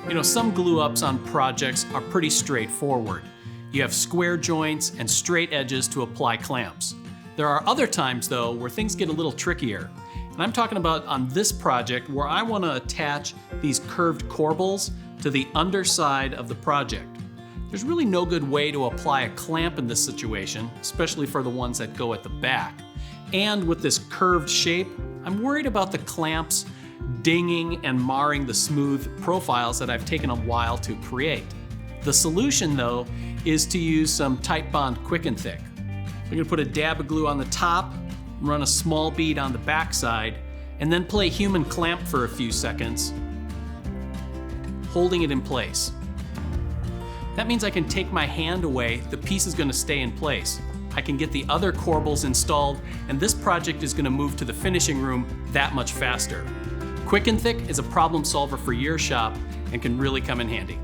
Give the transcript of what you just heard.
You know, some glue ups on projects are pretty straightforward. You have square joints and straight edges to apply clamps. There are other times though where things get a little trickier. And I'm talking about on this project where I want to attach these curved corbels to the underside of the project. There's really no good way to apply a clamp in this situation, especially for the ones that go at the back. And with this curved shape, I'm worried about the clamps dinging and marring the smooth profiles that I've taken a while to create. The solution though is to use some Titebond Quick and Thick. We're gonna put a dab of glue on the top, run a small bead on the back side, and then play human clamp for a few seconds, holding it in place. That means I can take my hand away, the piece is gonna stay in place. I can get the other corbels installed, and this project is gonna move to the finishing room that much faster. Quick and Thick is a problem solver for your shop and can really come in handy.